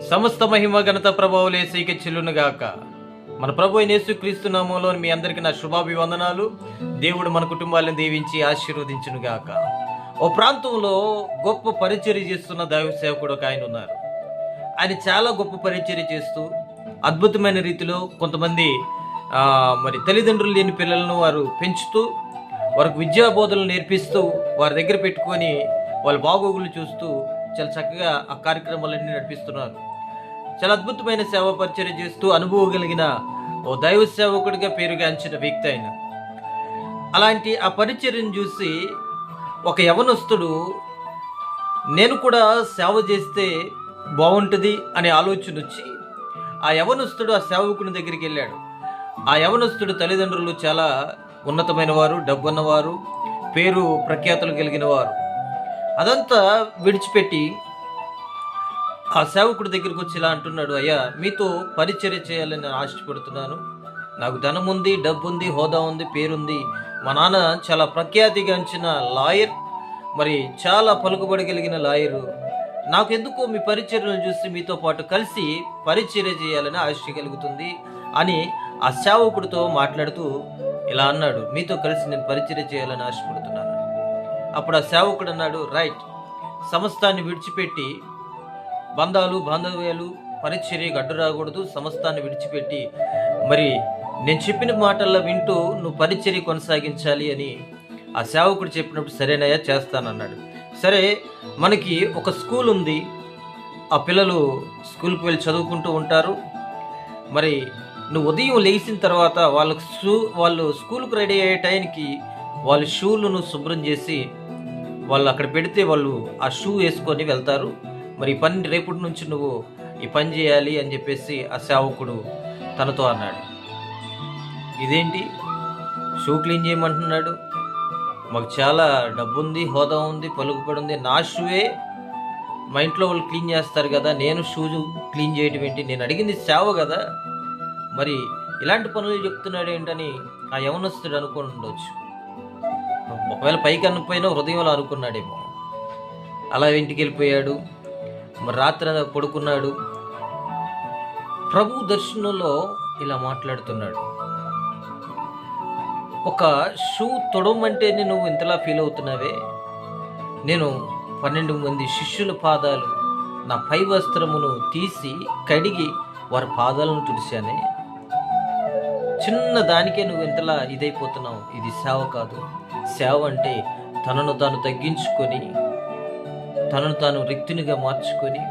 సమస్త మహిమ ఘనత ప్రభావాలు యేసుకే చెల్లునుగాక. మన ప్రభు అయిన యేసుక్రీస్తు నామములో మీ అందరికీ నా శుభాభివందనాలు. దేవుడు మన కుటుంబాలను దీవించి ఆశీర్వదించునుగాక. ఓ ప్రాంతంలో గొప్ప పరిచర్య చేస్తున్న దైవ సేవకుడు ఒక ఆయన ఉన్నారు. ఆయన చాలా గొప్ప పరిచర్య చేస్తూ అద్భుతమైన రీతిలో కొంతమంది మరి తల్లిదండ్రులు లేని పిల్లలను వారు పెంచుతూ వారికి విద్యా బోధనలు నేర్పిస్తూ వారి దగ్గర పెట్టుకొని వాళ్ళ బాగోగులు చూస్తూ చాలా చక్కగా ఆ కార్యక్రమాలన్నీ నడిపిస్తున్నారు. చాలా అద్భుతమైన సేవ పరిచర్య చేస్తూ అనుభవం కలిగిన ఓ దైవ సేవకుడిగా పేరుగాంచిన వ్యక్తి ఆయన. అలాంటి ఆ పరిచర్యను చూసి ఒక యవనస్తుడు నేను కూడా సేవ చేస్తే బాగుంటుంది అనే ఆలోచన వచ్చి ఆ యవనస్తుడు ఆ సేవకుని దగ్గరికి వెళ్ళాడు. ఆ యవనస్తుడు తల్లిదండ్రులు చాలా ఉన్నతమైన వారు, డబ్బున్నవారు, పేరు ప్రఖ్యాతులు కలిగిన వారు. అదంతా విడిచిపెట్టి ఆ సేవకుడి దగ్గరికి వచ్చి ఇలా అంటున్నాడు, అయ్యా మీతో పరిచర్య చేయాలని ఆశపడుతున్నాను. నాకు ధనం ఉంది, డబ్బు ఉంది, హోదా ఉంది, పేరుంది. మా నాన్న చాలా ప్రఖ్యాతిగాంచిన లాయర్, మరి చాలా పలుకుబడి కలిగిన లాయరు. నాకు ఎందుకో మీ పరిచర్యను చూసి మీతో పాటు కలిసి పరిచర్య చేయాలని ఆశ కలుగుతుంది అని ఆ సేవకుడితో మాట్లాడుతూ ఇలా అన్నాడు, మీతో కలిసి నేను పరిచర్య చేయాలని ఆశపడుతున్నాను. అప్పుడు ఆ సేవకుడు అన్నాడు, రైట్, సమస్తాన్ని విడిచిపెట్టి బంధాలు బాంధవ్యాలు పరిచర్య గడ్డు రాకూడదు, సమస్తాన్ని విడిచిపెట్టి మరి నేను చెప్పిన మాటల్లో వింటూ నువ్వు పరిచర్య కొనసాగించాలి అని ఆ సేవకుడు చెప్పినప్పుడు సరేనయ్యా చేస్తానన్నాడు. సరే, మనకి ఒక స్కూల్ ఉంది, ఆ పిల్లలు స్కూల్కి వెళ్ళి చదువుకుంటూ ఉంటారు. మరి నువ్వు ఉదయం లేచిన తర్వాత వాళ్ళు స్కూల్కి రెడీ అయ్యే టైంకి వాళ్ళ షూలను శుభ్రం చేసి వాళ్ళు అక్కడ పెడితే వాళ్ళు ఆ షూ వేసుకొని వెళ్తారు. మరి ఈ పని రేపటి నుంచి నువ్వు ఈ పని చేయాలి అని చెప్పేసి ఆ సేవకుడు తనతో అన్నాడు. ఇదేంటి షూ క్లీన్ చేయమంటున్నాడు? మాకు చాలా డబ్బు ఉంది, హోదా ఉంది, పలుకుబడి ఉంది, నా షూవే మా ఇంట్లో వాళ్ళు క్లీన్ చేస్తారు కదా, నేను షూ క్లీన్ చేయడం ఏంటి? నేను అడిగింది సేవ కదా, మరి ఇలాంటి పనులు చెప్తున్నాడు ఏంటని ఆ యవనస్తుడు అనుకుని ఉండొచ్చు. ఒకవేళ పైకి అనకపోయినా హృదయంలో అనుకున్నాడేమో. అలా ఇంటికి వెళ్ళిపోయాడు. మరి రాత్రి పడుకున్నాడు. ప్రభు దర్శనంలో ఇలా మాట్లాడుతున్నాడు, ఒక షూ తొడవమంటేనే నువ్వు ఇంతలా ఫీల్ అవుతున్నావే, నేను 12 మంది శిష్యుల పాదాలు నా పై వస్త్రమును తీసి కడిగి వారి పాదాలను తుడిశానే, చిన్న దానికే నువ్వు ఇంతలా ఇదైపోతున్నావు. ఇది సేవ కాదు. సేవ అంటే తనను తాను తగ్గించుకొని తనను తాను రిక్తునిగా మార్చుకొని